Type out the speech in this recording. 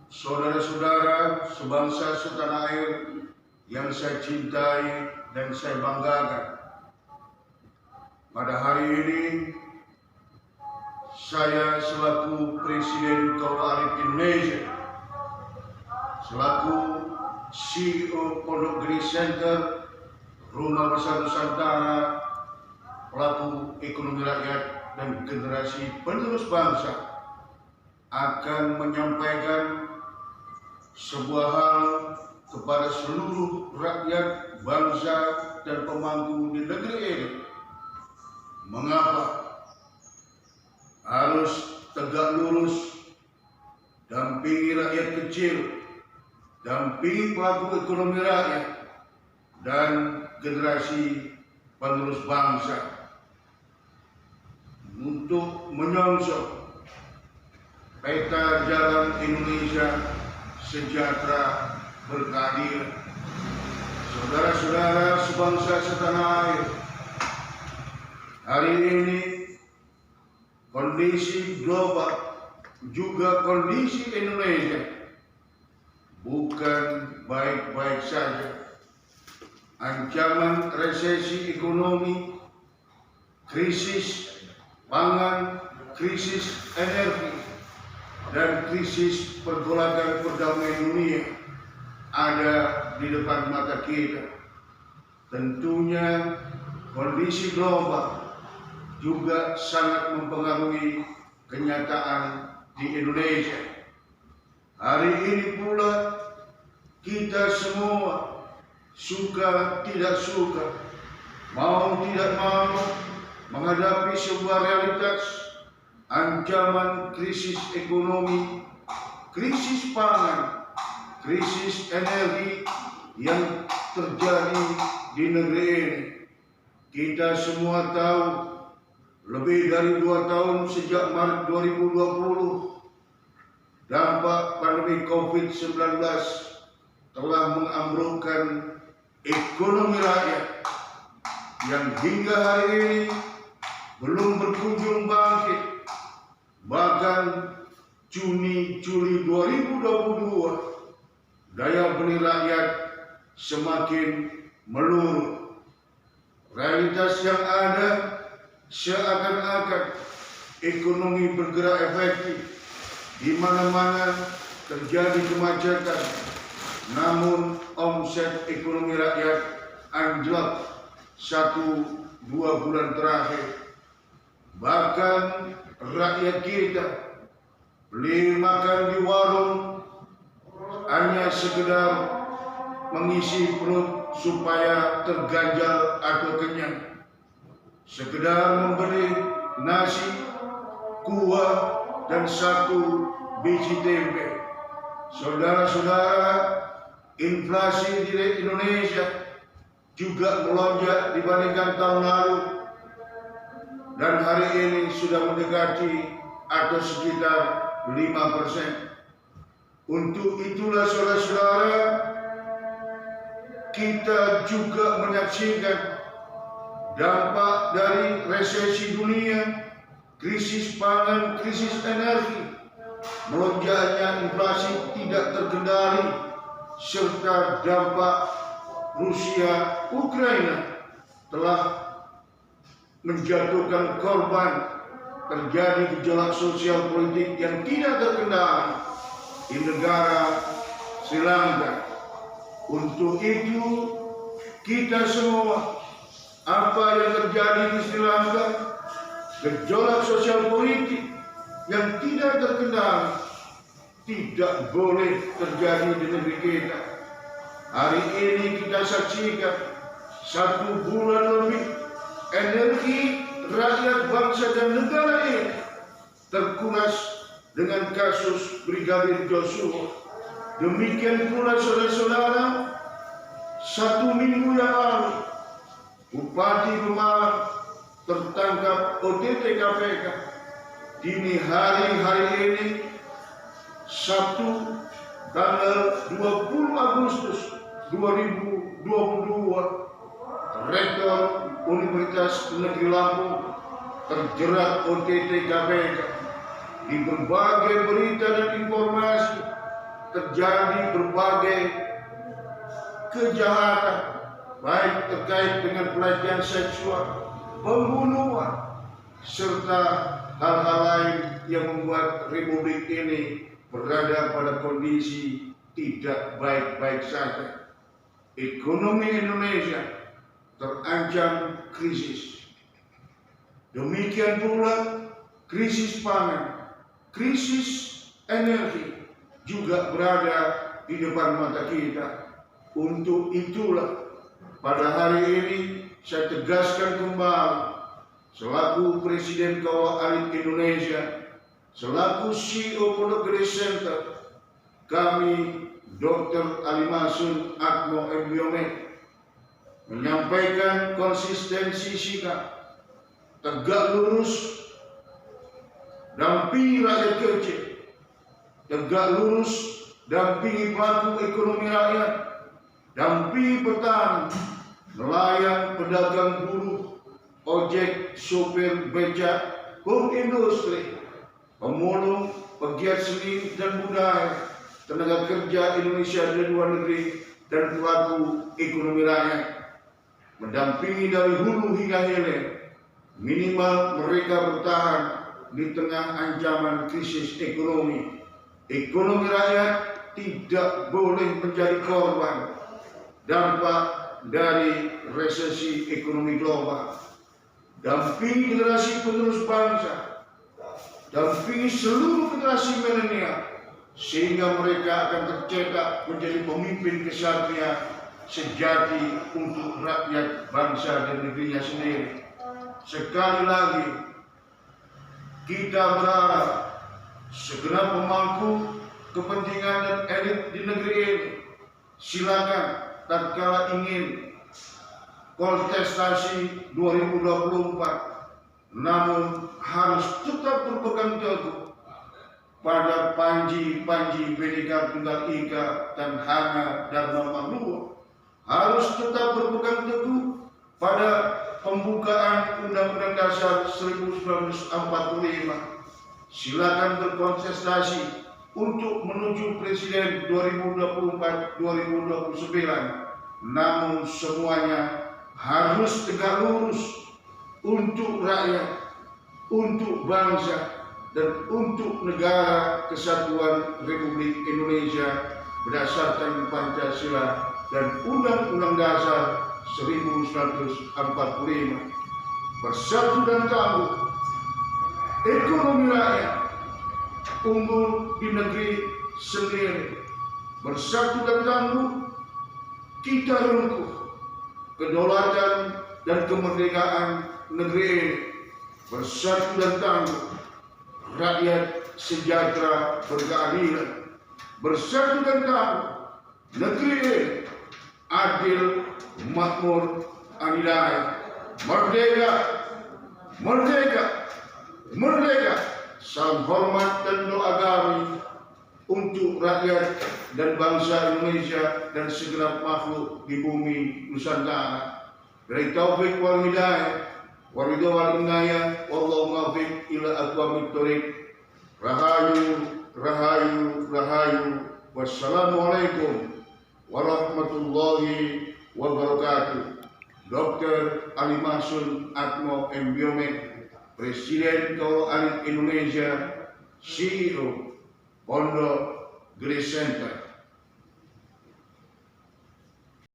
saudara-saudara sebangsa setanah air yang saya cintai dan saya banggakan. Pada hari ini, saya selaku Presiden Kaualit Indonesia, selaku CEO Pondok Gede Center, Rumah Besar Nusantara, pelaku ekonomi rakyat dan generasi penerus bangsa, akan menyampaikan sebuah hal kepada seluruh rakyat, bangsa, dan pemangku di negeri ini. Mengapa harus tegak lurus, dampingi rakyat kecil, dampingi pelaku ekonomi rakyat, dan generasi penerus bangsa untuk menyongsong peta jalan Indonesia sejahtera berkeadilan. Saudara-saudara sebangsa setanah air, hari ini kondisi global juga kondisi Indonesia bukan baik-baik saja. Ancaman resesi ekonomi, krisis pangan, krisis energi, dan krisis pergolakan perdamaian dunia ada di depan mata kita. Tentunya kondisi global juga sangat mempengaruhi kenyataan di Indonesia. Hari ini pula kita semua suka tidak suka, mau tidak mau menghadapi sebuah realitas ancaman krisis ekonomi, krisis pangan, krisis energi yang terjadi di negeri ini. Kita semua tahu lebih dari 2 tahun sejak Maret 2020 dampak pandemi COVID-19 telah mengambrukkan ekonomi rakyat yang hingga hari ini belum berkunjung bangkit. Bahkan Juni-Juli 2022 daya beli rakyat semakin menurun. Realitas yang ada seakan-akan ekonomi bergerak efektif, di mana-mana terjadi kemacetan, namun omset ekonomi rakyat anjlok 1-2 bulan terakhir. Bahkan rakyat kita beli makan di warung hanya sekedar mengisi perut supaya terganjal atau kenyang, sekedar membeli nasi, kuah, dan 1 biji tempe. Saudara-saudara, inflasi di Indonesia juga melonjak dibandingkan tahun lalu, dan hari ini sudah mendekati atau sekitar 5%. Untuk itulah saudara-saudara, kita juga menyaksikan dampak dari resesi dunia, krisis pangan, krisis energi, melonjaknya inflasi tidak terkendali, serta dampak Rusia Ukraina telah menjatuhkan korban. Terjadi gejolak sosial politik yang tidak terkendali di negara Sri Lanka. Untuk itu kita semua, apa yang terjadi di Sri Lanka, gejolak sosial politik yang tidak terkendali, tidak boleh terjadi di negeri kita. Hari ini kita saksikan 1 bulan lebih energi rakyat bangsa dan negara ini terkuras dengan kasus Brigadir Joshua. Demikian pula saudara-saudara, 1 minggu yang lalu Bupati Pemalang tertangkap OTT KPK. Dini hari ini, Sabtu tanggal 20 Agustus 2022, Rektor Universitas Negeri Lampung terjerat OTT KPK. Di berbagai berita dan informasi terjadi berbagai kejahatan, baik terkait dengan pelecehan seksual, pembunuhan, serta hal-hal lain yang membuat republik ini berada pada kondisi tidak baik-baik saja. Ekonomi Indonesia terancam krisis. Demikian pula krisis pangan, krisis energi juga berada di depan mata kita. Untuk itulah pada hari ini saya tegaskan kembali selaku Presiden Kawal Alit Indonesia, selaku CEO Pondok Gede Center, kami Dr. Ali Masun Atmo Mbiomek menyampaikan konsistensi sikap tegak lurus, dampingi rakyat kecil, tegak lurus, dampingi pelaku ekonomi rakyat, dampingi petani, nelayan, pedagang buruh, ojek, sopir, becak, home industri, pemulung, pegiat seni dan budaya, tenaga kerja Indonesia di luar negeri, dan pelaku ekonomi rakyat, mendampingi dari hulu hingga hilir. Minimal mereka bertahan di tengah ancaman krisis ekonomi. Ekonomi rakyat tidak boleh menjadi korban dampak dari resesi ekonomi global. Dampingi generasi penerus bangsa, dampingi seluruh generasi milenial, sehingga mereka akan tercetak menjadi pemimpin kesatria sejati untuk rakyat bangsa dan negerinya sendiri. Sekali lagi, kita berharap segenap pemangku kepentingan dan elit di negeri ini silakan tatkala ingin kontestasi 2024, namun harus tetap berpegang teguh pada panji-panji Bhinneka Tunggal Ika dan Hana Dharma Magluwo, harus tetap berpegang teguh pada pembukaan Undang-Undang Dasar 1945. Silakan berkontestasi untuk menuju Presiden 2024-2029. Namun semuanya harus tegak lurus untuk rakyat, untuk bangsa, dan untuk negara kesatuan Republik Indonesia berdasarkan Pancasila dan Undang-Undang Dasar 1945. Bersatu dan tangguh, ekonomi rakyat unggul di negeri sendiri. Bersatu dan tangguh, kita rengkuh kedaulatan dan kemerdekaan negeri ini. Bersatu dan tangguh, rakyat sejahtera berkeadilan. Bersatu dan tangguh, negeri ini adil, makmur, adilai. Merdeka, merdeka, merdeka. Salam hormat dan doa kami untuk rakyat dan bangsa Indonesia dan segenap makhluk di bumi Nusantara. Dari taufik wal hidayah, waridho wal inayah, wallahu muwaffiq ila aqwamit thoriq. Rahayu, rahayu, rahayu. Wassalamualaikum warahmatullahi wabarakatuh. Dr. Ali Masun Atmo Mbiomek, Presiden Kawal Alit Indonesia, CEO Pondok Gede Center.